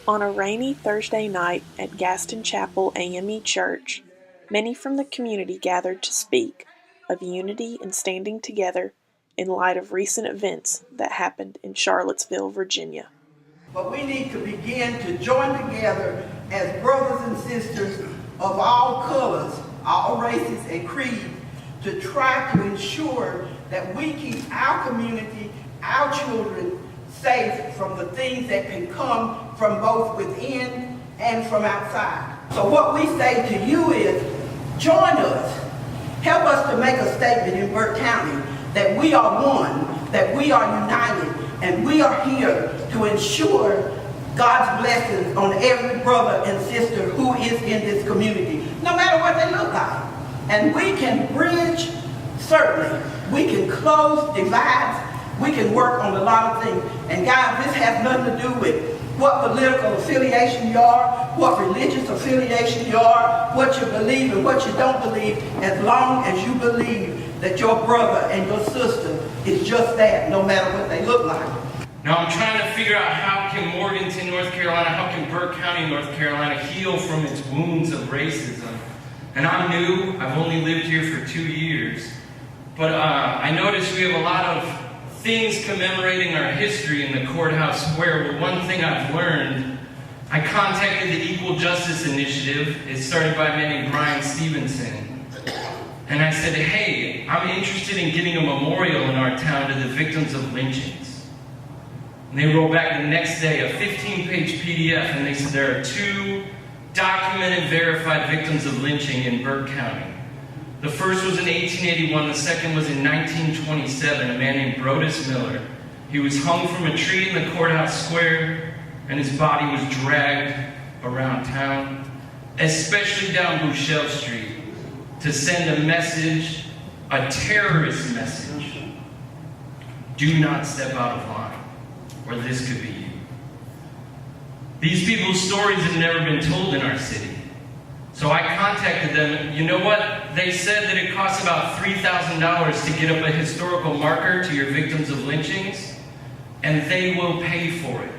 On a rainy Thursday night at Gaston Chapel AME Church, many from the community gathered to speak of unity and standing together in light of recent events that happened in Charlottesville, Virginia. But we need to begin to join together as brothers and sisters of all colors, all races and creeds, to try to ensure that we keep our community, our children, safe from the things that can come from both within and from outside. So what we say to you is, join us. Help us to make a statement in Burke County that we are one, that we are united, and we are here to ensure God's blessings on every brother and sister who is in this community, no matter what they look like. And we can bridge, certainly. We can close divides. We can work on a lot of things. And guys, this has nothing to do with what political affiliation you are, what religious affiliation you are, what you believe and what you don't believe, as long as you believe that your brother and your sister is just that, no matter what they look like. Now I'm trying to figure out how can Morganton, North Carolina, how can Burke County, North Carolina heal from its wounds of racism. And I'm new, I've only lived here for 2 years. But I noticed we have a lot of things commemorating our history in the courthouse square. But one thing I've learned, I contacted the Equal Justice Initiative. It's started by a man named Brian Stevenson. And I said, hey, I'm interested in getting a memorial in our town to the victims of lynchings. And they wrote back the next day a 15-page PDF, and they said there are 2 documented, verified victims of lynching in Burke County. The first was in 1881, the second was in 1927, a man named Brodus Miller. He was hung from a tree in the courthouse square, and his body was dragged around town, especially down Bouchelle Street, to send a message, a terrorist message. Do not step out of line, or this could be you. These people's stories have never been told in our city. So I contacted them. You know what? They said that it costs about $3,000 to get up a historical marker to your victims of lynchings, and they will pay for it.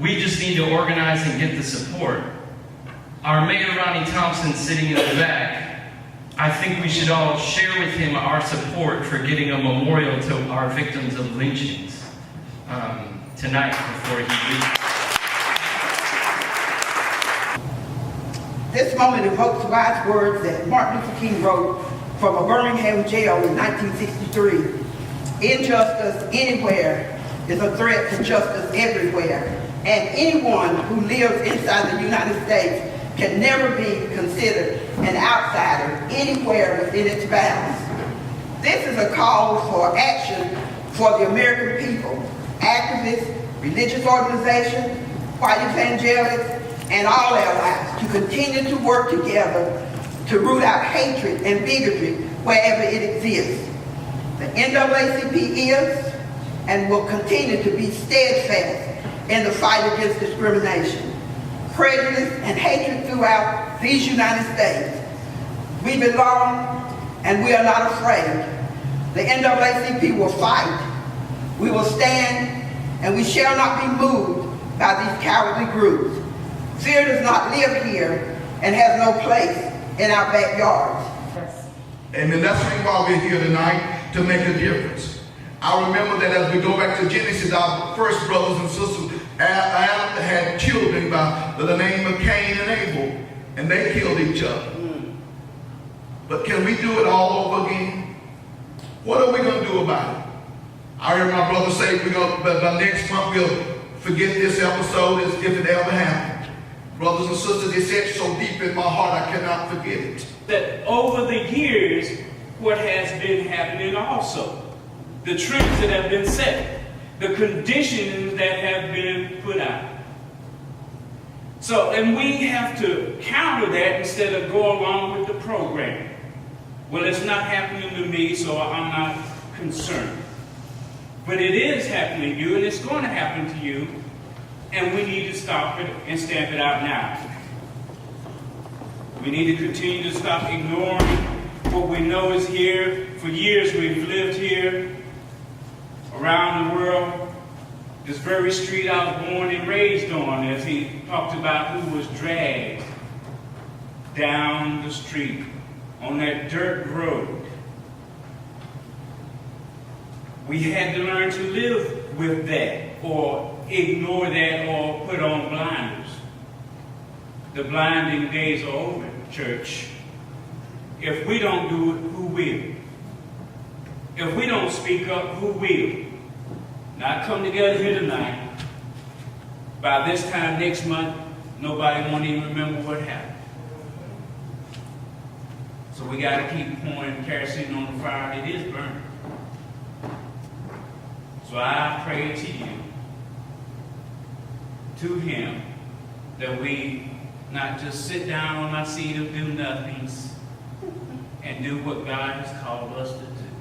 We just need to organize and get the support. Our Mayor, Ronnie Thompson, sitting in the back, I think we should all share with him our support for getting a memorial to our victims of lynchings tonight before he leaves. This moment evokes wise words that Martin Luther King wrote from a Birmingham jail in 1963. Injustice anywhere is a threat to justice everywhere, and anyone who lives inside the United States can never be considered an outsider anywhere within its bounds. This is a call for action for the American people, activists, religious organizations, white evangelics, and all allies to continue to work together to root out hatred and bigotry wherever it exists. The NAACP is and will continue to be steadfast in the fight against discrimination, prejudice, and hatred throughout these United States. We belong and we are not afraid. The NAACP will fight, we will stand, and we shall not be moved by these cowardly groups. Fear does not live here and has no place in our backyards. And that's why we're here tonight, to make a difference. I remember that as we go back to Genesis, our first brothers and sisters, Adam had children by the name of Cain and Abel, and they killed each other. But can we do it all over again? What are we going to do about it? I heard my brother say by next month we'll forget this episode as if it ever happened. Brothers and sisters, it's etched so deep in my heart I cannot forget it. That over the years, what has been happening also, the trends that have been set, the conditions that have been put out. So, and we have to counter that instead of go along with the program. Well, it's not happening to me, so I'm not concerned. But it is happening to you, and it's going to happen to you, and we need to stop it and stamp it out now. We need to continue to stop ignoring what we know is here. For years we've lived here, around the world, This very street I was born and raised on, as he talked about who was dragged down the street on that dirt road. We had to learn to live with that, or ignore that, or put on blinders. The blinding days are over, church. If we don't do it, who will? If we don't speak up, who will? Not come together here tonight. By this time next month, nobody won't even remember what happened. So we got to keep pouring kerosene on the fire. It is burning. So I pray to you, to him, that we not just sit down on our seat of do-nothings and do what God has called us to do.